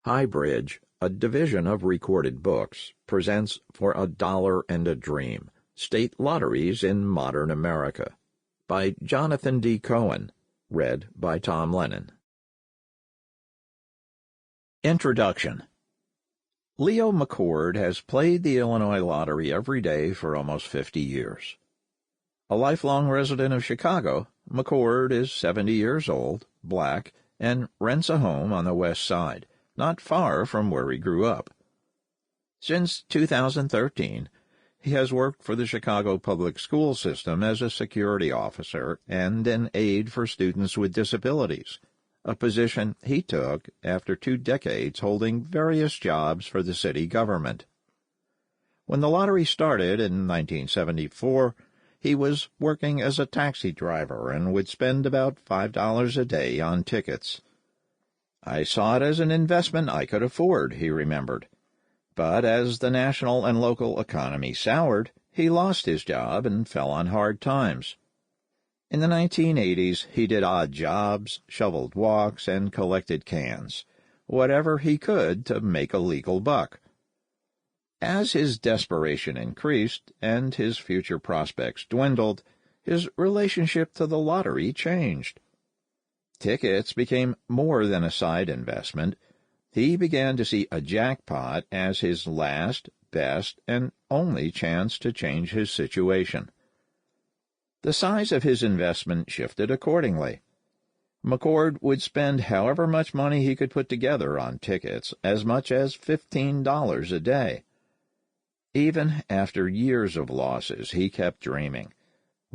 Highbridge, a division of Recorded Books, presents For a Dollar and a Dream, State Lotteries in Modern America, by Jonathan D. Cohen, read by Tom Lennon. Introduction. Leo McCord has played the Illinois lottery every day for almost 50 years. A lifelong resident of Chicago, McCord is 70 years old, black, and rents a home on the West Side, not far from where he grew up. Since 2013, he has worked for the Chicago public school system as a security officer and an aide for students with disabilities, a position he took after 2 decades holding various jobs for the city government. When the lottery started in 1974, he was working as a taxi driver and would spend about $5 a day on tickets. "I saw it as an investment I could afford," he remembered. But as the national and local economy soured, he lost his job and fell on hard times. In the 1980s, he did odd jobs, shoveled walks, and collected cans, whatever he could to make a legal buck. As his desperation increased and his future prospects dwindled, his relationship to the lottery changed. Tickets became more than a side investment. He began to see a jackpot as his last, best, and only chance to change his situation. The size of his investment shifted accordingly. McCord would spend however much money he could put together on tickets, as much as $15 a day. Even after years of losses, he kept dreaming.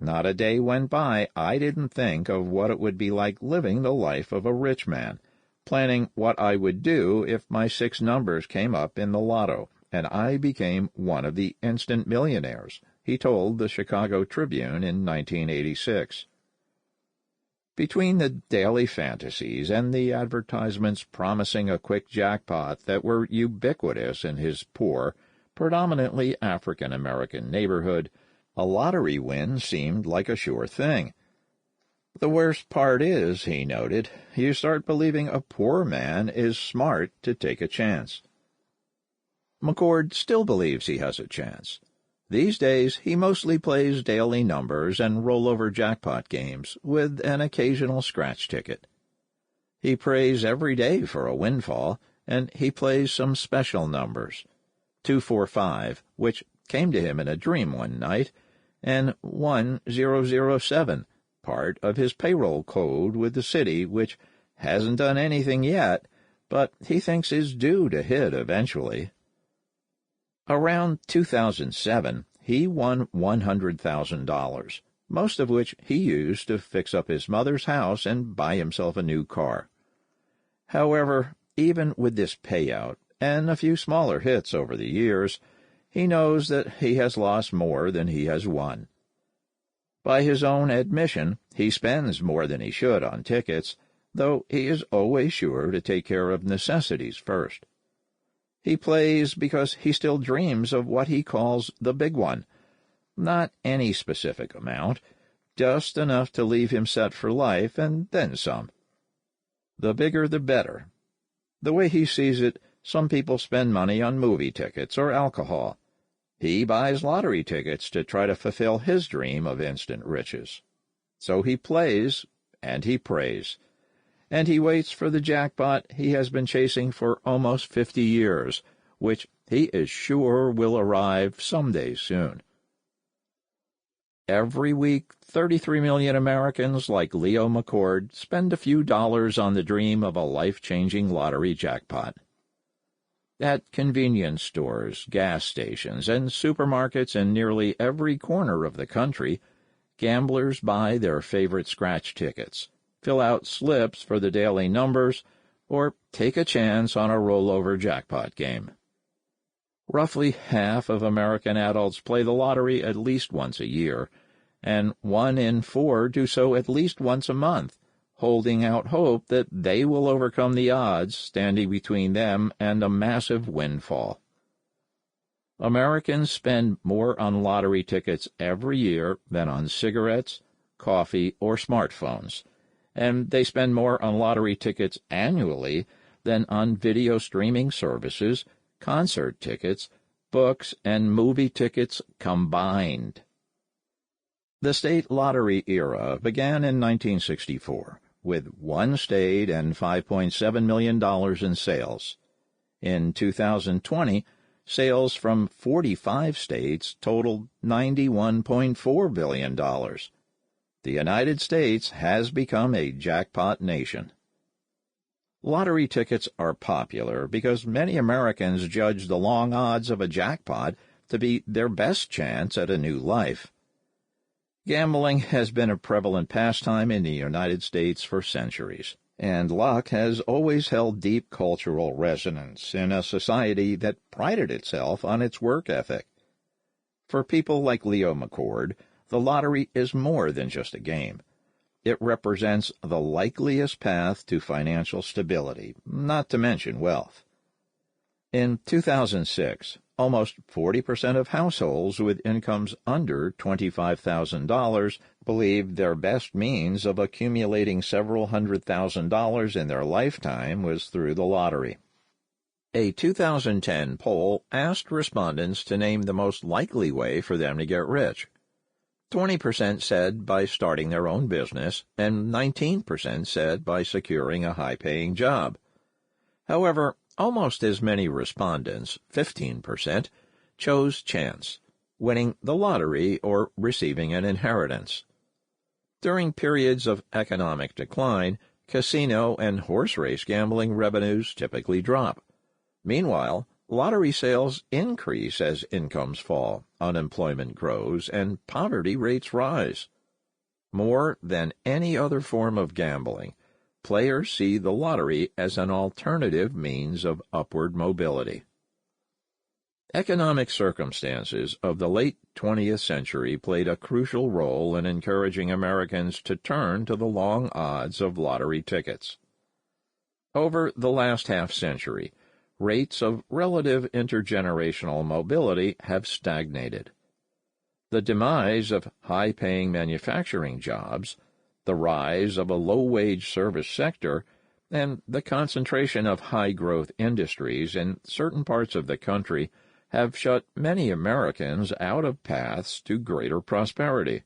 Not a day went by I didn't think of what it would be like living the life of a rich man, planning what I would do if my 6 numbers came up in the lotto, and I became one of the instant millionaires, he told the Chicago Tribune in 1986. Between the daily fantasies and the advertisements promising a quick jackpot that were ubiquitous in his poor, predominantly African-American neighborhood, a lottery win seemed like a sure thing. The worst part is, he noted, you start believing a poor man is smart to take a chance. McCord still believes he has a chance. These days, he mostly plays daily numbers and rollover jackpot games, with an occasional scratch ticket. He prays every day for a windfall, and he plays some special numbers, 245, which came to him in a dream one night, and 1007, part of his payroll code with the city, which hasn't done anything yet, but he thinks is due to hit eventually. Around 2007, he won $100,000, most of which he used to fix up his mother's house and buy himself a new car. However, even with this payout, and a few smaller hits over the years, he knows that he has lost more than he has won. By his own admission, he spends more than he should on tickets, though he is always sure to take care of necessities first. He plays because he still dreams of what he calls the big one. Not any specific amount, just enough to leave him set for life and then some. The bigger the better. The way he sees it, some people spend money on movie tickets or alcohol. He buys lottery tickets to try to fulfill his dream of instant riches. So he plays, and he prays, and he waits for the jackpot he has been chasing for almost 50 years, which he is sure will arrive someday soon. Every week, 33 million Americans like Leo McCord spend a few dollars on the dream of a life-changing lottery jackpot. At convenience stores, gas stations, and supermarkets in nearly every corner of the country, gamblers buy their favorite scratch tickets, fill out slips for the daily numbers, or take a chance on a rollover jackpot game. Roughly half of American adults play the lottery at least once a year, and 1 in 4 do so at least once a month, holding out hope that they will overcome the odds standing between them and a massive windfall. Americans spend more on lottery tickets every year than on cigarettes, coffee, or smartphones, and they spend more on lottery tickets annually than on video streaming services, concert tickets, books, and movie tickets combined. The state lottery era began in 1964, with one state and $5.7 million in sales. In 2020, sales from 45 states totaled $91.4 billion. The United States has become a jackpot nation. Lottery tickets are popular because many Americans judge the long odds of a jackpot to be their best chance at a new life. Gambling has been a prevalent pastime in the United States for centuries, and luck has always held deep cultural resonance in a society that prided itself on its work ethic. For people like Leo McCord, the lottery is more than just a game. It represents the likeliest path to financial stability, not to mention wealth. In 2006, almost 40% of households with incomes under $25,000 believed their best means of accumulating several $100,000 in their lifetime was through the lottery. A 2010 poll asked respondents to name the most likely way for them to get rich. 20% said by starting their own business, and 19% said by securing a high-paying job. However, almost as many respondents, 15%, chose chance, winning the lottery or receiving an inheritance. During periods of economic decline, casino and horse race gambling revenues typically drop. Meanwhile, lottery sales increase as incomes fall, unemployment grows, and poverty rates rise. More than any other form of gambling, players see the lottery as an alternative means of upward mobility. Economic circumstances of the late 20th century played a crucial role in encouraging Americans to turn to the long odds of lottery tickets. Over the last half-century, rates of relative intergenerational mobility have stagnated. The demise of high-paying manufacturing jobs, the rise of a low-wage service sector, and the concentration of high-growth industries in certain parts of the country have shut many Americans out of paths to greater prosperity.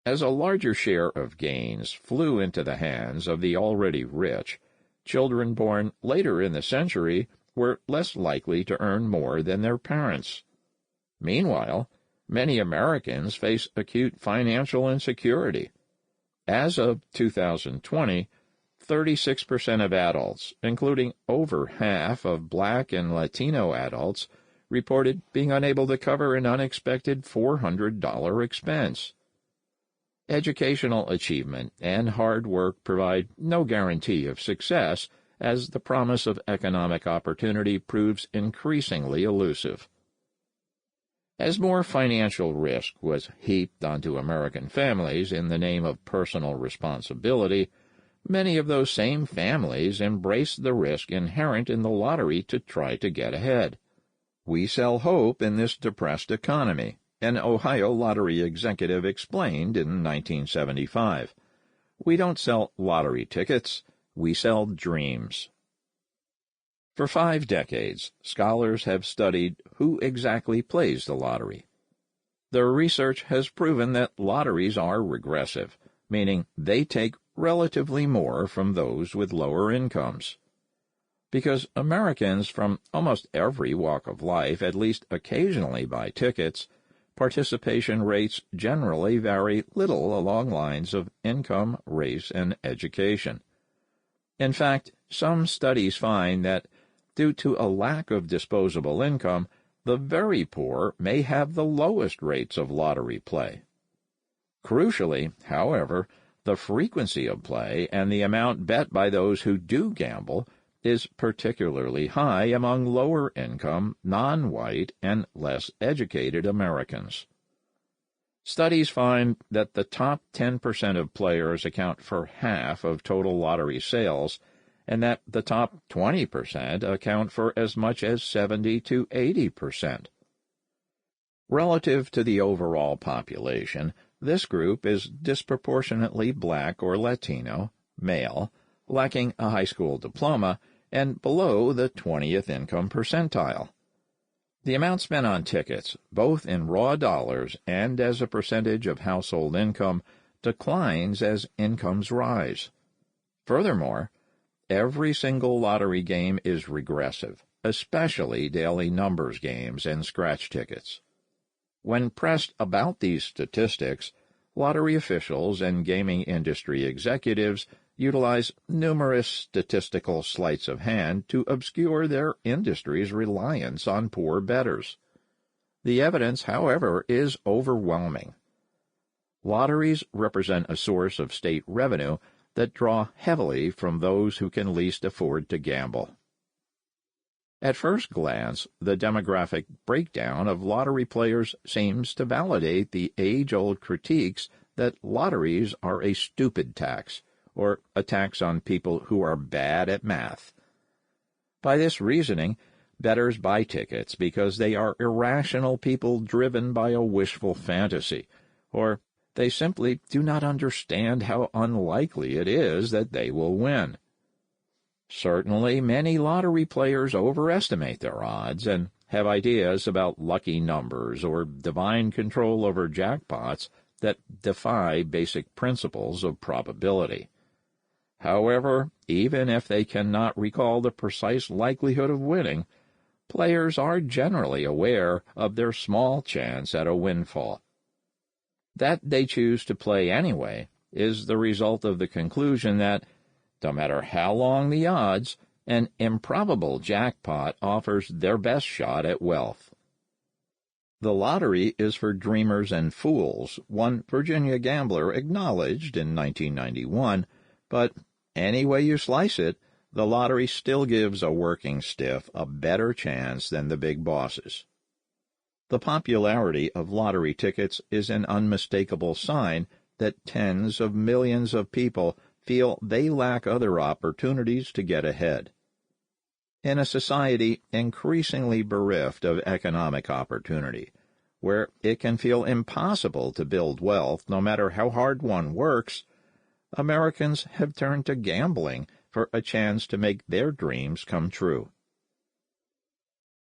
As a larger share of gains flew into the hands of the already rich, children born later in the century were less likely to earn more than their parents. Meanwhile, many Americans face acute financial insecurity. As of 2020, 36% of adults, including over half of Black and Latino adults, reported being unable to cover an unexpected $400 expense. Educational achievement and hard work provide no guarantee of success, as the promise of economic opportunity proves increasingly elusive. As more financial risk was heaped onto American families in the name of personal responsibility, many of those same families embraced the risk inherent in the lottery to try to get ahead. "We sell hope in this depressed economy," an Ohio lottery executive explained in 1975. "We don't sell lottery tickets, we sell dreams." For 5 decades, scholars have studied who exactly plays the lottery. Their research has proven that lotteries are regressive, meaning they take relatively more from those with lower incomes. Because Americans from almost every walk of life at least occasionally buy tickets, participation rates generally vary little along lines of income, race, and education. In fact, some studies find that, due to a lack of disposable income, the very poor may have the lowest rates of lottery play. Crucially, however, the frequency of play and the amount bet by those who do gamble is particularly high among lower-income, non-white, and less educated Americans. Studies find that the top 10% of players account for half of total lottery sales, and that the top 20% account for as much as 70 to 80%. Relative to the overall population, this group is disproportionately Black or Latino, male, lacking a high school diploma, and below the 20th income percentile. The amount spent on tickets, both in raw dollars and as a percentage of household income, declines as incomes rise. Furthermore, every single lottery game is regressive, especially daily numbers games and scratch tickets. When pressed about these statistics, lottery officials and gaming industry executives utilize numerous statistical sleights of hand to obscure their industry's reliance on poor bettors. The evidence, however, is overwhelming. Lotteries represent a source of state revenue that draw heavily from those who can least afford to gamble. At first glance, the demographic breakdown of lottery players seems to validate the age-old critiques that lotteries are a stupid tax, or a tax on people who are bad at math. By this reasoning, bettors buy tickets because they are irrational people driven by a wishful fantasy, or they simply do not understand how unlikely it is that they will win. Certainly, many lottery players overestimate their odds and have ideas about lucky numbers or divine control over jackpots that defy basic principles of probability. However, even if they cannot recall the precise likelihood of winning, players are generally aware of their small chance at a windfall. That they choose to play anyway is the result of the conclusion that, no matter how long the odds, an improbable jackpot offers their best shot at wealth. The lottery is for dreamers and fools, one Virginia gambler acknowledged in 1991, but any way you slice it, the lottery still gives a working stiff a better chance than the big bosses. The popularity of lottery tickets is an unmistakable sign that tens of millions of people feel they lack other opportunities to get ahead. In a society increasingly bereft of economic opportunity, where it can feel impossible to build wealth no matter how hard one works, Americans have turned to gambling for a chance to make their dreams come true.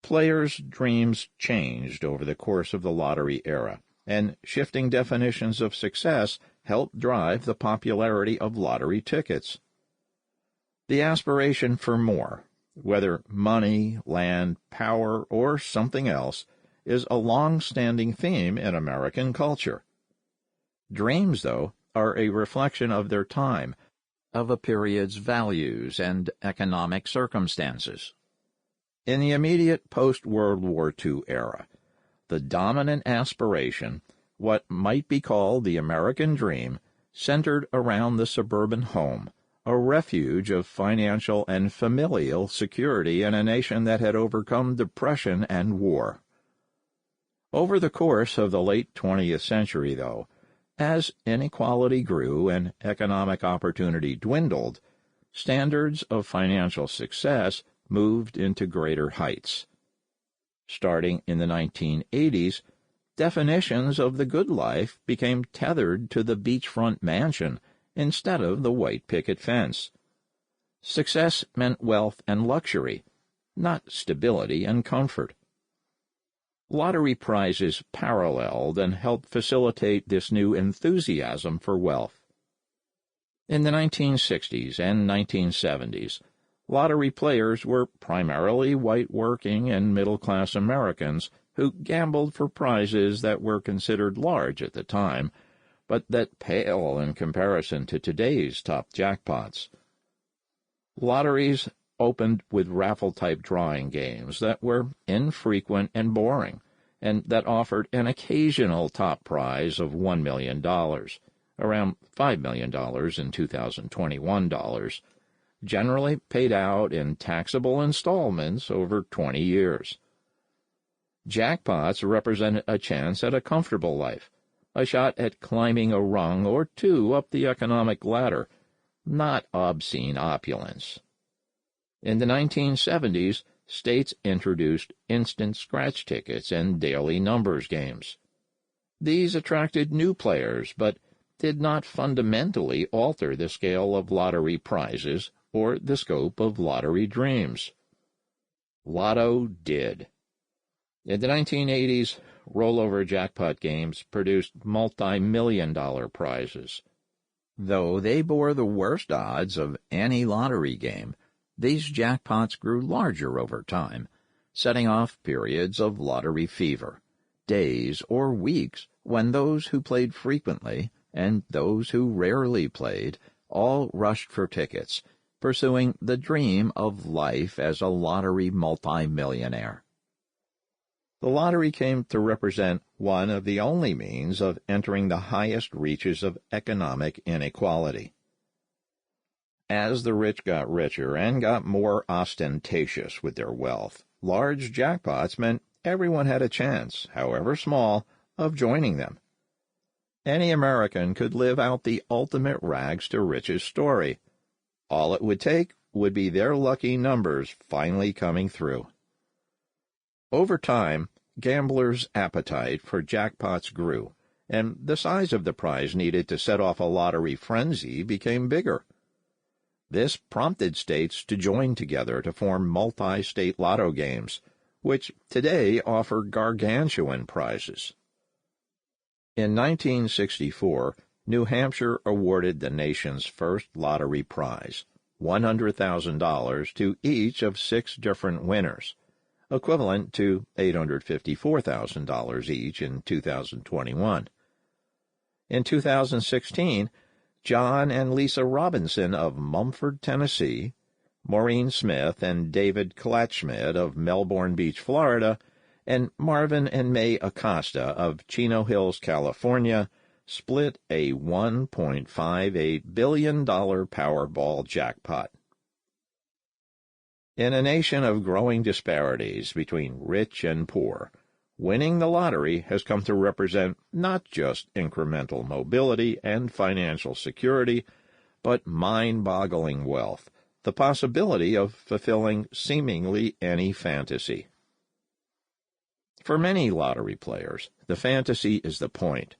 Players' dreams changed over the course of the lottery era, and shifting definitions of success helped drive the popularity of lottery tickets. The aspiration for more, whether money, land, power, or something else, is a long-standing theme in American culture. Dreams, though, are a reflection of their time, of a period's values and economic circumstances. In the immediate post-World War II era, the dominant aspiration, what might be called the American dream, centered around the suburban home, a refuge of financial and familial security in a nation that had overcome depression and war. Over the course of the late 20th century, though, as inequality grew and economic opportunity dwindled, standards of financial success moved into greater heights. Starting in the 1980s, definitions of the good life became tethered to the beachfront mansion instead of the white picket fence. Success meant wealth and luxury, not stability and comfort. Lottery prizes paralleled and helped facilitate this new enthusiasm for wealth. In the 1960s and 1970s, lottery players were primarily white working and middle-class Americans who gambled for prizes that were considered large at the time, but that pale in comparison to today's top jackpots. Lotteries opened with raffle-type drawing games that were infrequent and boring, and that offered an occasional top prize of $1 million, around $5 million in 2021 dollars, generally paid out in taxable installments over 20 years. Jackpots represented a chance at a comfortable life, a shot at climbing a rung or two up the economic ladder, not obscene opulence. In the 1970s, states introduced instant scratch tickets and daily numbers games. These attracted new players, but did not fundamentally alter the scale of lottery prizes or the scope of lottery dreams. Lotto did. In the 1980s, rollover jackpot games produced multi-million-dollar prizes. Though they bore the worst odds of any lottery game, these jackpots grew larger over time, setting off periods of lottery fever, days or weeks when those who played frequently and those who rarely played all rushed for tickets, pursuing the dream of life as a lottery multimillionaire. The lottery came to represent one of the only means of entering the highest reaches of economic inequality. As the rich got richer and got more ostentatious with their wealth, large jackpots meant everyone had a chance, however small, of joining them. Any American could live out the ultimate rags-to-riches story. All it would take would be their lucky numbers finally coming through. Over time, gamblers' appetite for jackpots grew, and the size of the prize needed to set off a lottery frenzy became bigger. This prompted states to join together to form multi-state lotto games, which today offer gargantuan prizes. In 1964, New Hampshire awarded the nation's first lottery prize, $100,000 to each of 6 different winners, equivalent to $854,000 each in 2021. In 2016, John and Lisa Robinson of Mumford, Tennessee, Maureen Smith and David Klatschmidt of Melbourne Beach, Florida, and Marvin and May Acosta of Chino Hills, California, split a $1.58 billion Powerball jackpot. In a nation of growing disparities between rich and poor, winning the lottery has come to represent not just incremental mobility and financial security, but mind-boggling wealth, the possibility of fulfilling seemingly any fantasy. For many lottery players, the fantasy is the point.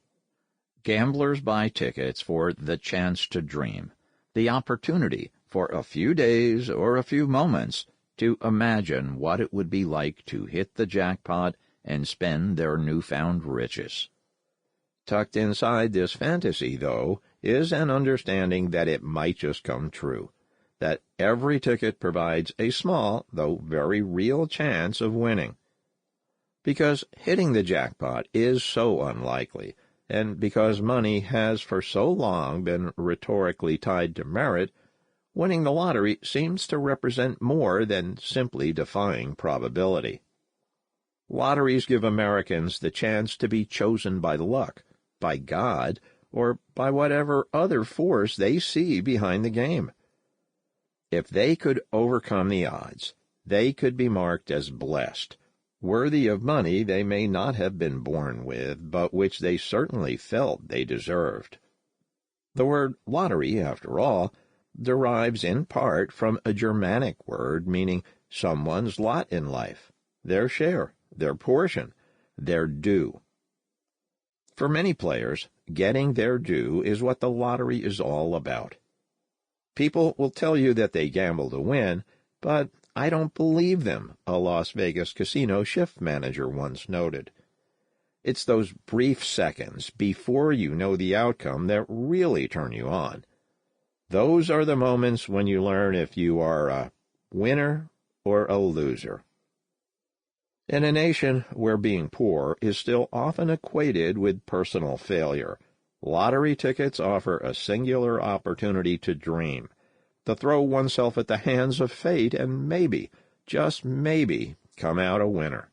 Gamblers buy tickets for the chance to dream, the opportunity for a few days or a few moments to imagine what it would be like to hit the jackpot and spend their newfound riches. Tucked inside this fantasy, though, is an understanding that it might just come true, that every ticket provides a small, though very real chance of winning. Because hitting the jackpot is so unlikely, and because money has for so long been rhetorically tied to merit, winning the lottery seems to represent more than simply defying probability. Lotteries give Americans the chance to be chosen by luck, by God, or by whatever other force they see behind the game. If they could overcome the odds, they could be marked as blessed, worthy of money they may not have been born with, but which they certainly felt they deserved. The word lottery, after all, derives in part from a Germanic word meaning someone's lot in life, their share, their portion, their due. For many players, getting their due is what the lottery is all about. People will tell you that they gamble to win, but I don't believe them, a Las Vegas casino shift manager once noted. It's those brief seconds before you know the outcome that really turn you on. Those are the moments when you learn if you are a winner or a loser. In a nation where being poor is still often equated with personal failure, lottery tickets offer a singular opportunity to dream, to throw oneself at the hands of fate and maybe, just maybe, come out a winner.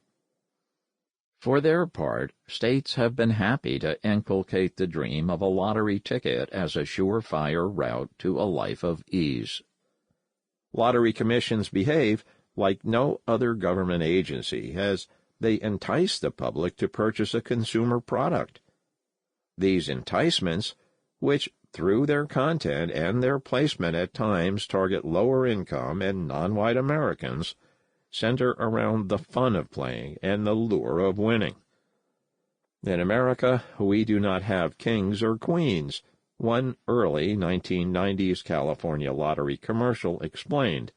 For their part, states have been happy to inculcate the dream of a lottery ticket as a surefire route to a life of ease. Lottery commissions behave like no other government agency, as they entice the public to purchase a consumer product. These enticements, which through their content and their placement at times target lower income and non-white Americans, center around the fun of playing and the lure of winning. In America, we do not have kings or queens, One early 1990s California lottery commercial explained,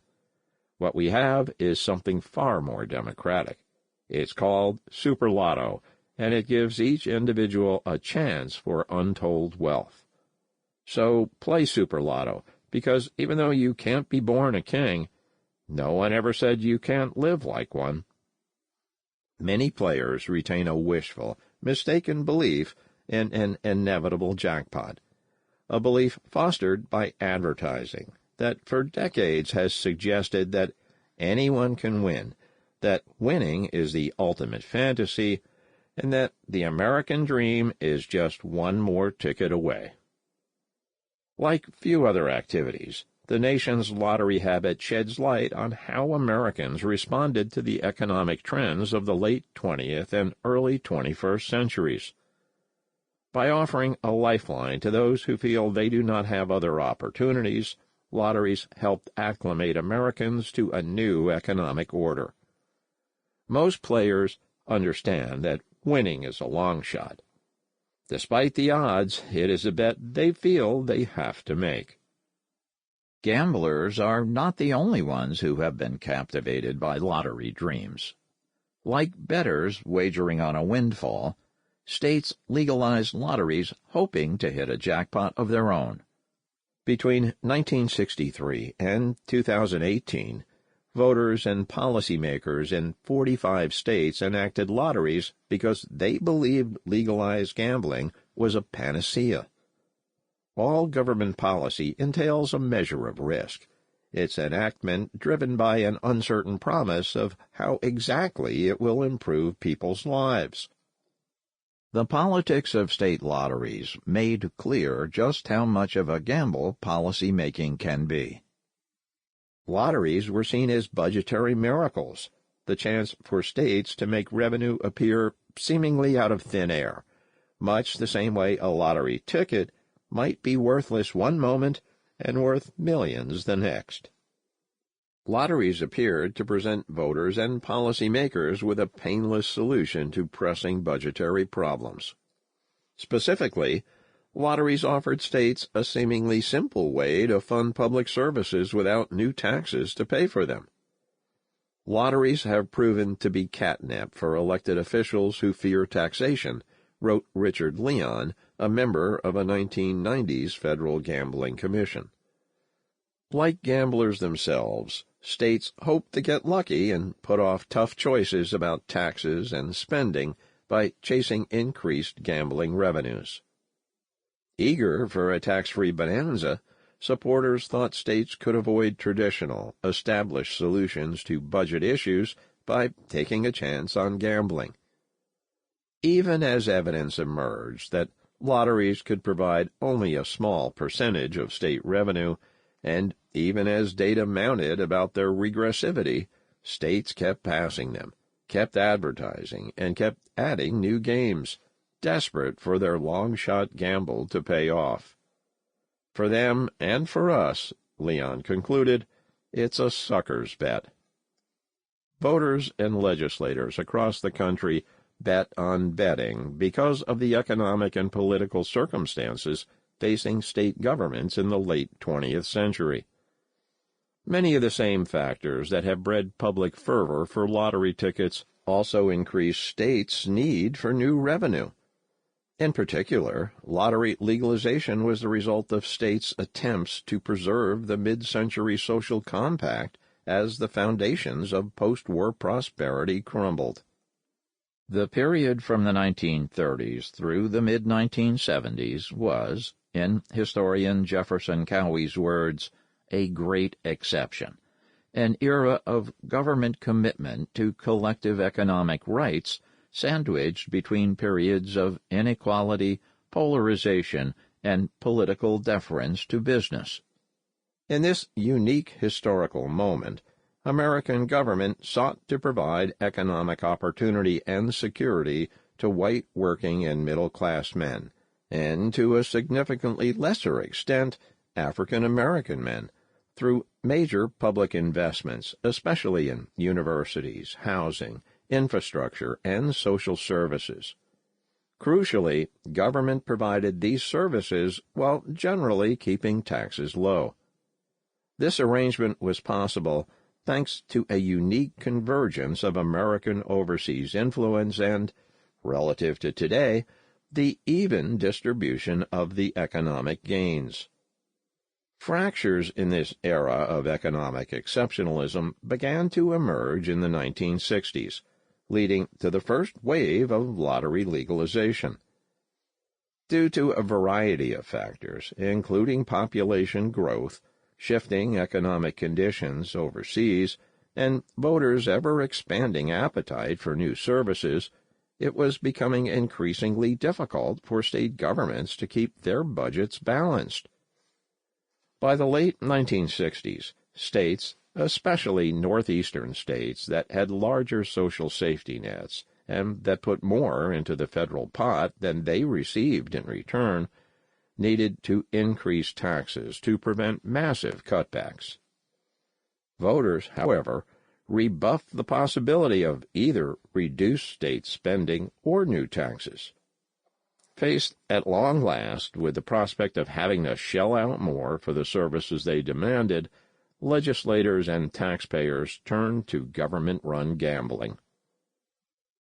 "What we have is something far more democratic. It's called Super Lotto, and it gives each individual a chance for untold wealth. So play Super Lotto, because even though you can't be born a king, no one ever said you can't live like one." Many players retain a wishful, mistaken belief in an inevitable jackpot, a belief fostered by advertising that for decades has suggested that anyone can win, that winning is the ultimate fantasy, and that the American dream is just one more ticket away. Like few other activities, the nation's lottery habit sheds light on how Americans responded to the economic trends of the late 20th and early 21st centuries. By offering a lifeline to those who feel they do not have other opportunities, lotteries helped acclimate Americans to a new economic order. Most players understand that winning is a long shot. Despite the odds, it is a bet they feel they have to make. Gamblers are not the only ones who have been captivated by lottery dreams. Like bettors wagering on a windfall, states legalized lotteries hoping to hit a jackpot of their own. Between 1963 and 2018, voters and policymakers in 45 states enacted lotteries because they believed legalized gambling was a panacea. All government policy entails a measure of risk, its enactment driven by an uncertain promise of how exactly it will improve people's lives. The politics of state lotteries made clear just how much of a gamble policy-making can be. Lotteries were seen as budgetary miracles, the chance for states to make revenue appear seemingly out of thin air, much the same way a lottery ticket might be worthless one moment and worth millions the next. Lotteries appeared to present voters and policymakers with a painless solution to pressing budgetary problems. Specifically, lotteries offered states a seemingly simple way to fund public services without new taxes to pay for them. Lotteries have proven to be catnip for elected officials who fear taxation, wrote Richard Leon, a member of a 1990s federal gambling commission. Like gamblers themselves, states hope to get lucky and put off tough choices about taxes and spending by chasing increased gambling revenues. Eager for a tax-free bonanza, supporters thought states could avoid traditional, established solutions to budget issues by taking a chance on gambling. Even as evidence emerged that lotteries could provide only a small percentage of state revenue, and even as data mounted about their regressivity, states kept passing them, kept advertising, and kept adding new games, desperate for their long-shot gamble to pay off. For them and for us, Leon concluded, it's a sucker's bet. Voters and legislators across the country bet on betting because of the economic and political circumstances facing state governments in the late 20th century. Many of the same factors that have bred public fervor for lottery tickets also increase states' need for new revenue. In particular, lottery legalization was the result of states' attempts to preserve the mid-century social compact as the foundations of post-war prosperity crumbled. The period from the 1930s through the mid-1970s was, in historian Jefferson Cowie's words, a great exception, an era of government commitment to collective economic rights sandwiched between periods of inequality, polarization, and political deference to business. In this unique historical moment, American government sought to provide economic opportunity and security to white working and middle-class men, and to a significantly lesser extent, African American men, through major public investments, especially in universities, housing, infrastructure, and social services. Crucially, government provided these services while generally keeping taxes low. This arrangement was possible thanks to a unique convergence of American overseas influence and, relative to today, the even distribution of the economic gains. Fractures in this era of economic exceptionalism began to emerge in the 1960s, leading to the first wave of lottery legalization. Due to a variety of factors, including population growth, shifting economic conditions overseas, and voters' ever-expanding appetite for new services, it was becoming increasingly difficult for state governments to keep their budgets balanced. By the late 1960s, states, especially northeastern states that had larger social safety nets and that put more into the federal pot than they received in return, needed to increase taxes to prevent massive cutbacks. Voters, however, rebuffed the possibility of either reduced state spending or new taxes. Faced at long last with the prospect of having to shell out more for the services they demanded, legislators and taxpayers turned to government-run gambling.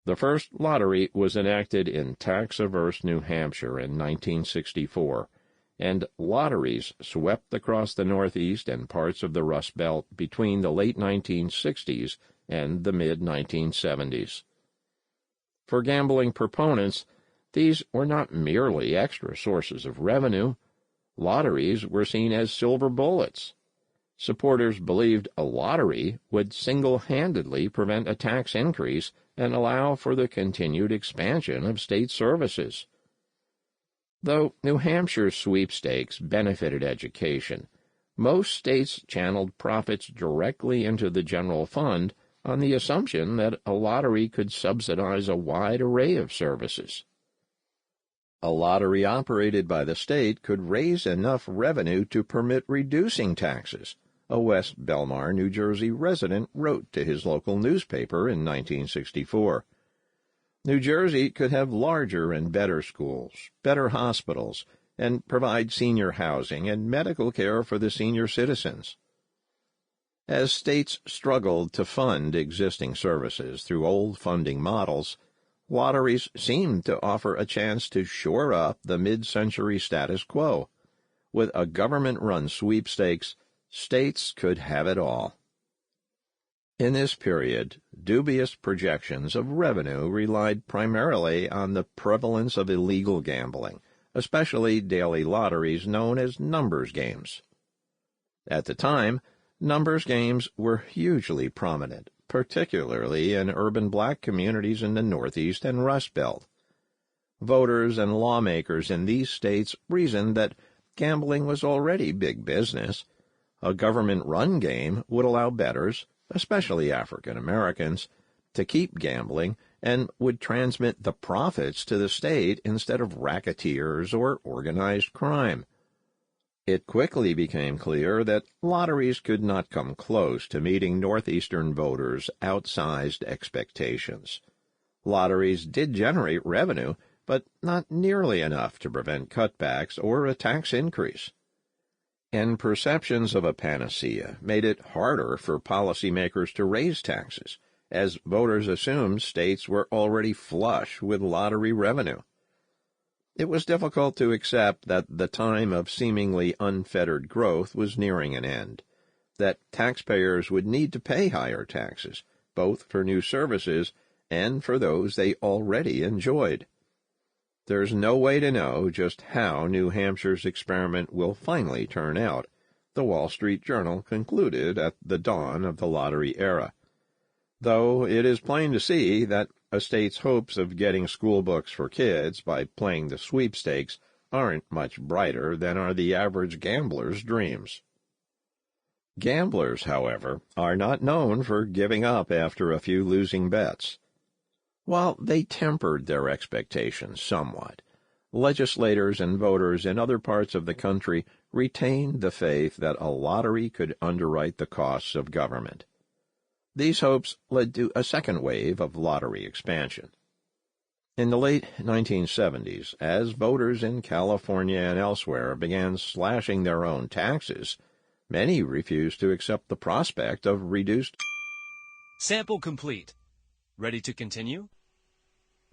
The first lottery was enacted in tax-averse New Hampshire in 1964, and lotteries swept across the Northeast and parts of the Rust Belt between the late 1960s and the mid-1970s. For gambling proponents, these were not merely extra sources of revenue. Lotteries were seen as silver bullets. Supporters believed a lottery would single-handedly prevent a tax increase and allow for the continued expansion of state services. Though New Hampshire's sweepstakes benefited education, most states channeled profits directly into the general fund on the assumption that a lottery could subsidize a wide array of services. A lottery operated by the state could raise enough revenue to permit reducing taxes, a West Belmar, New Jersey resident wrote to his local newspaper in 1964. New Jersey could have larger and better schools, better hospitals, and provide senior housing and medical care for the senior citizens. As states struggled to fund existing services through old funding models, lotteries seemed to offer a chance to shore up the mid-century status quo. With a government-run sweepstakes, states could have it all. In this period, dubious projections of revenue relied primarily on the prevalence of illegal gambling, especially daily lotteries known as numbers games. At the time, numbers games were hugely prominent, particularly in urban black communities in the Northeast and Rust Belt. Voters and lawmakers in these states reasoned that gambling was already big business. A government-run game would allow bettors, especially African Americans, to keep gambling and would transmit the profits to the state instead of racketeers or organized crime. It quickly became clear that lotteries could not come close to meeting Northeastern voters' outsized expectations. Lotteries did generate revenue, but not nearly enough to prevent cutbacks or a tax increase. And perceptions of a panacea made it harder for policymakers to raise taxes, as voters assumed states were already flush with lottery revenue. It was difficult to accept that the time of seemingly unfettered growth was nearing an end, that taxpayers would need to pay higher taxes, both for new services and for those they already enjoyed. There's no way to know just how New Hampshire's experiment will finally turn out, the Wall Street Journal concluded at the dawn of the lottery era, though it is plain to see that a state's hopes of getting school books for kids by playing the sweepstakes aren't much brighter than are the average gambler's dreams. Gamblers, however, are not known for giving up after a few losing bets. While they tempered their expectations somewhat, legislators and voters in other parts of the country retained the faith that a lottery could underwrite the costs of government. These hopes led to a second wave of lottery expansion. In the late 1970s, as voters in California and elsewhere began slashing their own taxes, many refused to accept the prospect of reduced. Sample complete. Ready to continue?